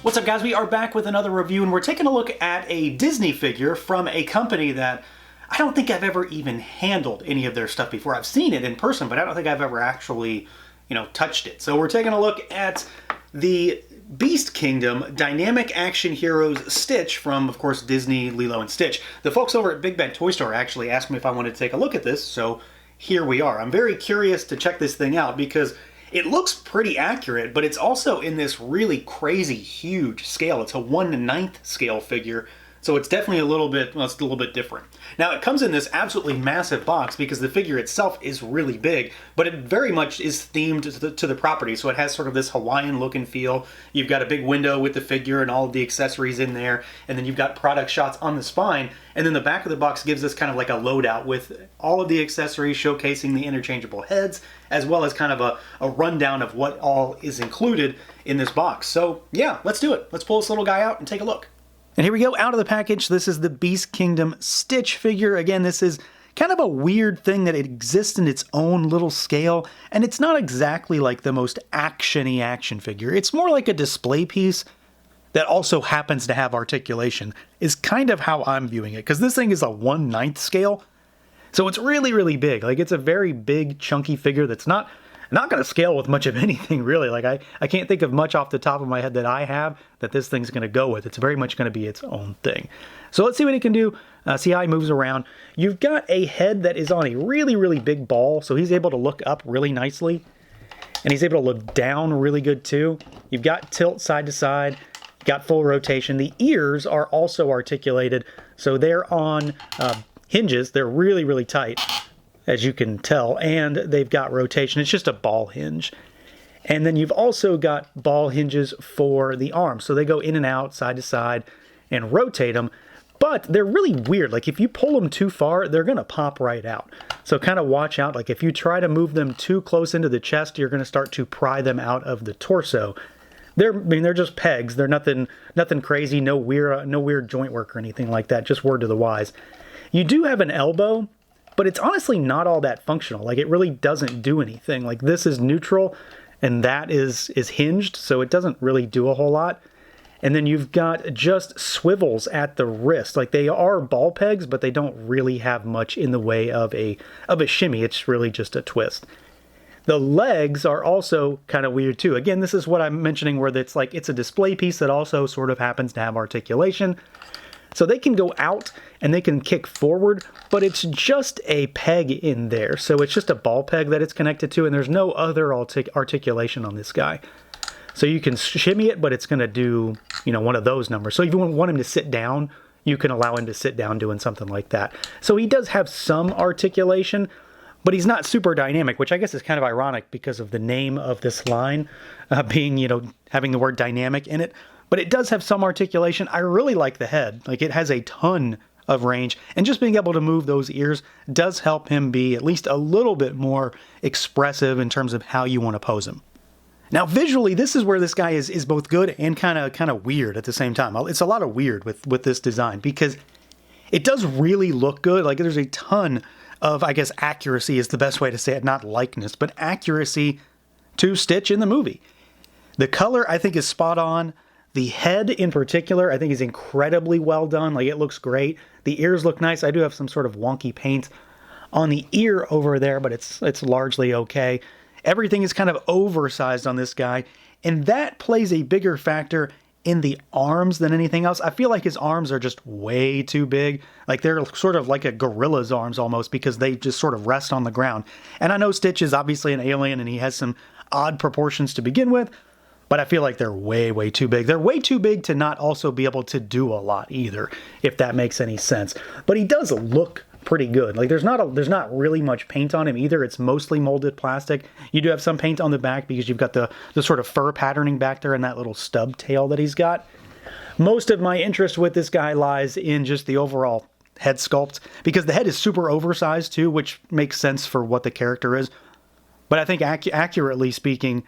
What's up, guys? We are back with another review, and we're taking a look at a Disney figure from a company that I don't think I've ever even handled any of their stuff before. I've seen it in person, but I don't think I've ever actually, touched it. So we're taking a look at the Beast Kingdom Dynamic Action Heroes Stitch from, of course, Disney, Lilo, and Stitch. The folks over at Big Bad Toy Store actually asked me if I wanted to take a look at this, so here we are. I'm very curious to check this thing out because it looks pretty accurate, but it's also in this really crazy huge scale. It's a 1/9 scale figure, so it's definitely it's a little bit different. Now, it comes in this absolutely massive box because the figure itself is really big, but it very much is themed to the property, so it has sort of this Hawaiian look and feel. You've got a big window with the figure and all of the accessories in there, and then you've got product shots on the spine, and then the back of the box gives us kind of like a loadout with all of the accessories showcasing the interchangeable heads, as well as kind of a rundown of what all is included in this box. So yeah, let's do it. Let's pull this little guy out and take a look. And here we go, out of the package. This is the Beast Kingdom Stitch figure. Again, this is kind of a weird thing that it exists in its own little scale, and it's not exactly like the most action-y action figure. It's more like a display piece that also happens to have articulation, is kind of how I'm viewing it, because this thing is a 1/9 scale, so it's really, really big. Like, it's a very big, chunky figure that's not going to scale with much of anything, really. Like, I can't think of much off the top of my head that I have that this thing's going to go with. It's very much going to be its own thing. So let's see what it can do, see how he moves around. You've got a head that is on a really, really big ball, so he's able to look up really nicely, and he's able to look down really good, too. You've got tilt side to side, got full rotation. The ears are also articulated, so they're on hinges. They're really, really tight, as you can tell, and they've got rotation. It's just a ball hinge. And then you've also got ball hinges for the arms, so they go in and out, side to side, and rotate them, but they're really weird. Like, if you pull them too far, they're going to pop right out. So kind of watch out. Like, if you try to move them too close into the chest, you're going to start to pry them out of the torso. They're just pegs. They're nothing crazy, no weird joint work or anything like that, just word to the wise. You do have an elbow, but it's honestly not all that functional. Like, it really doesn't do anything. Like, this is neutral, and that is hinged, so it doesn't really do a whole lot. And then you've got just swivels at the wrist. Like, they are ball pegs, but they don't really have much in the way of a shimmy. It's really just a twist. The legs are also kind of weird, too. Again, this is what I'm mentioning, where it's like it's a display piece that also sort of happens to have articulation. So they can go out and they can kick forward, but it's just a peg in there. So it's just a ball peg that it's connected to, and there's no other articulation on this guy. So you can shimmy it, but it's going to do, one of those numbers. So if you want him to sit down, you can allow him to sit down doing something like that. So he does have some articulation, but he's not super dynamic, which I guess is kind of ironic because of the name of this line being, having the word dynamic in it. But it does have some articulation. I really like the head. Like, it has a ton of range, and just being able to move those ears does help him be at least a little bit more expressive in terms of how you want to pose him. Now, visually, this is where this guy is both good and kind of weird at the same time. It's a lot of weird with this design because it does really look good. Like, there's a ton of, I guess, accuracy is the best way to say it, not likeness, but accuracy to Stitch in the movie. The color, I think, is spot on. The head, in particular, I think is incredibly well done. Like, it looks great. The ears look nice. I do have some sort of wonky paint on the ear over there, but it's largely okay. Everything is kind of oversized on this guy, and that plays a bigger factor in the arms than anything else. I feel like his arms are just way too big. Like, they're sort of like a gorilla's arms almost, because they just sort of rest on the ground. And I know Stitch is obviously an alien, and he has some odd proportions to begin with, but I feel like they're way, way too big. They're way too big to not also be able to do a lot either, if that makes any sense. But he does look pretty good. Like, there's not really much paint on him either. It's mostly molded plastic. You do have some paint on the back because you've got the sort of fur patterning back there and that little stub tail that he's got. Most of my interest with this guy lies in just the overall head sculpt, because the head is super oversized too, which makes sense for what the character is. But I think accurately speaking,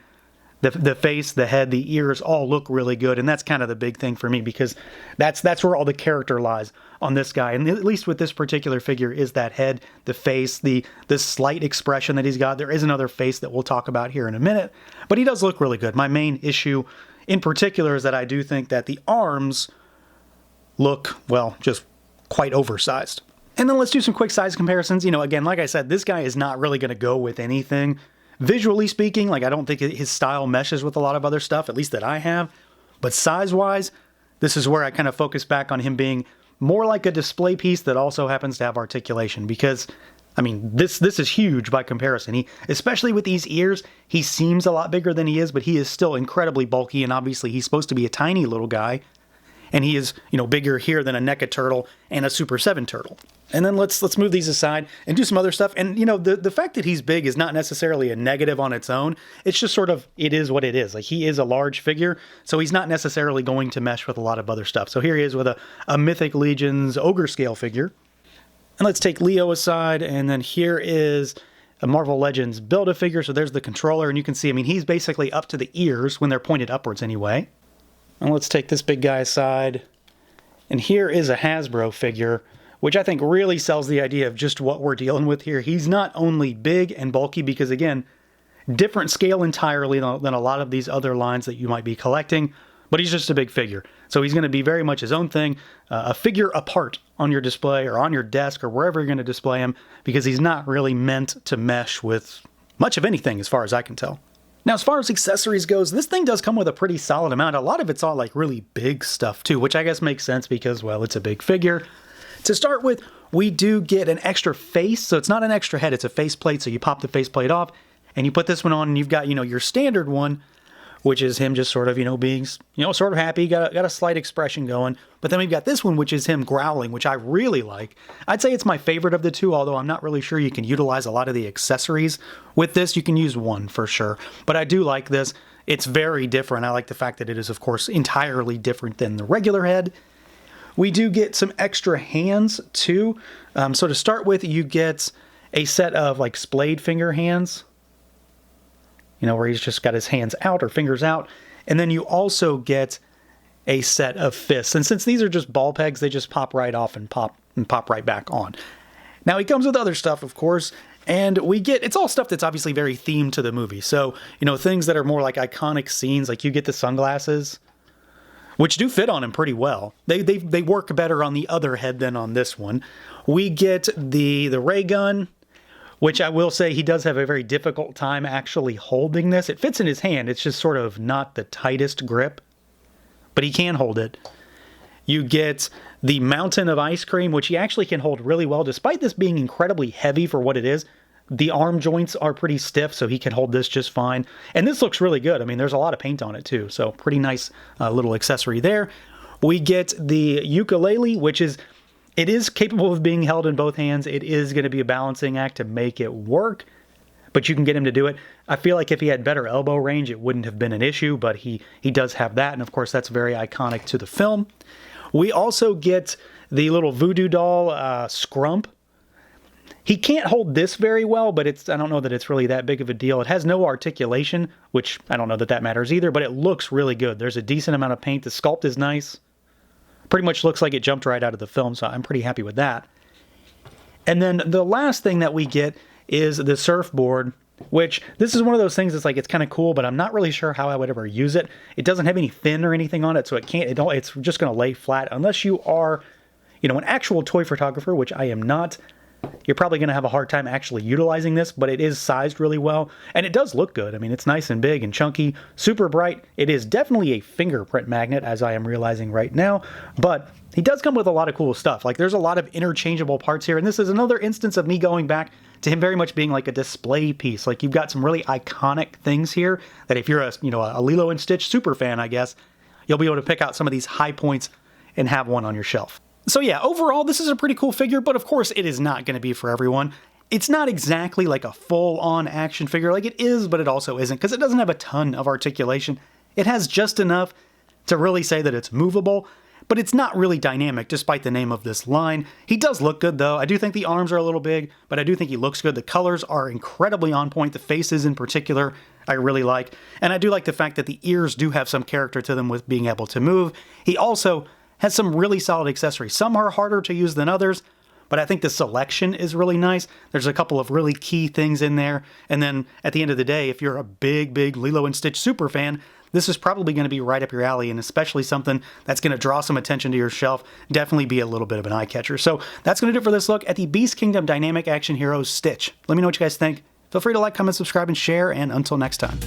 the face, the head, the ears all look really good, and that's kind of the big thing for me, because that's where all the character lies on this guy. And at least with this particular figure is that head, the face, the slight expression that he's got. There is another face that we'll talk about here in a minute, but he does look really good. My main issue in particular is that I do think that the arms look, well, just quite oversized. And then let's do some quick size comparisons. You know, again, like I said, this guy is not really going to go with anything. Visually speaking, like, I don't think his style meshes with a lot of other stuff, at least that I have. But size-wise, this is where I kind of focus back on him being more like a display piece that also happens to have articulation. Because, I mean, this is huge by comparison. Especially with these ears, he seems a lot bigger than he is, but he is still incredibly bulky, and obviously he's supposed to be a tiny little guy. And he is, you know, bigger here than a NECA turtle and a Super 7 turtle. And then let's move these aside and do some other stuff. And, you know, the fact that he's big is not necessarily a negative on its own. It's just sort of, it is what it is. Like, he is a large figure, so he's not necessarily going to mesh with a lot of other stuff. So here he is with a Mythic Legions Ogre Scale figure. And let's take Leo aside, and then here is a Marvel Legends Build-A-Figure. So there's the controller, and you can see, I mean, he's basically up to the ears when they're pointed upwards anyway. And let's take this big guy aside. And here is a Hasbro figure, which I think really sells the idea of just what we're dealing with here. He's not only big and bulky, because again, different scale entirely than a lot of these other lines that you might be collecting, but he's just a big figure. So he's going to be very much his own thing, a figure apart on your display or on your desk or wherever you're going to display him, because he's not really meant to mesh with much of anything as far as I can tell. Now, as far as accessories goes, this thing does come with a pretty solid amount. A lot of it's all like really big stuff too, which I guess makes sense because, well, it's a big figure. To start with, we do get an extra face. So it's not an extra head, it's a face plate. So you pop the face plate off and you put this one on, and you've got, you know, your standard one, which is him just sort of, you know, being, you know, sort of happy, got a slight expression going. But then we've got this one, which is him growling, which I really like. I'd say it's my favorite of the two, although I'm not really sure you can utilize a lot of the accessories with this. You can use one for sure, but I do like this. It's very different. I like the fact that it is, of course, entirely different than the regular head. We do get some extra hands too. So to start with, you get a set of like splayed finger hands, you know, where he's just got his hands out or fingers out. And then you also get a set of fists. And since these are just ball pegs, they just pop right off and pop right back on. Now, he comes with other stuff, of course, and we get, it's all stuff that's obviously very themed to the movie. So, you know, things that are more like iconic scenes, like you get the sunglasses, which do fit on him pretty well. They work better on the other head than on this one. We get the ray gun, which I will say he does have a very difficult time actually holding this. It fits in his hand. It's just sort of not the tightest grip, but he can hold it. You get the mountain of ice cream, which he actually can hold really well. Despite this being incredibly heavy for what it is, the arm joints are pretty stiff, so he can hold this just fine. And this looks really good. I mean, there's a lot of paint on it too, so pretty nice little accessory there. We get the ukulele, which is, it is capable of being held in both hands. It is going to be a balancing act to make it work, but you can get him to do it. I feel like if he had better elbow range, it wouldn't have been an issue, but he does have that, and of course that's very iconic to the film. We also get the little voodoo doll, Scrump. He can't hold this very well, but I don't know that it's really that big of a deal. It has no articulation, which I don't know that matters either, but it looks really good. There's a decent amount of paint. The sculpt is nice. Pretty much looks like it jumped right out of the film, so I'm pretty happy with that. And then the last thing that we get is the surfboard, which this is one of those things that's like, it's kind of cool, but I'm not really sure how I would ever use it. It doesn't have any fin or anything on it, so it's just going to lay flat unless you are, you know, an actual toy photographer, which I am not. You're probably going to have a hard time actually utilizing this, but it is sized really well, and it does look good. I mean, it's nice and big and chunky, super bright. It is definitely a fingerprint magnet, as I am realizing right now, but he does come with a lot of cool stuff. Like, there's a lot of interchangeable parts here, and this is another instance of me going back to him very much being like a display piece. Like, you've got some really iconic things here that if you're a Lilo and Stitch super fan, I guess, you'll be able to pick out some of these high points and have one on your shelf. So yeah, overall, this is a pretty cool figure, but of course it is not going to be for everyone. It's not exactly like a full-on action figure. Like, it is, but it also isn't, because it doesn't have a ton of articulation. It has just enough to really say that it's movable, but it's not really dynamic, despite the name of this line. He does look good, though. I do think the arms are a little big, but I do think he looks good. The colors are incredibly on point. The faces, in particular, I really like. And I do like the fact that the ears do have some character to them with being able to move. He also has some really solid accessories. Some are harder to use than others, but I think the selection is really nice. There's a couple of really key things in there. And then at the end of the day, if you're a big Lilo and Stitch super fan, this is probably going to be right up your alley, and especially something that's going to draw some attention to your shelf. Definitely be a little bit of an eye catcher. So that's going to do it for this look at the Beast Kingdom Dynamic Action Hero Stitch. Let me know what you guys think. Feel free to like, comment, subscribe, and share, and until next time.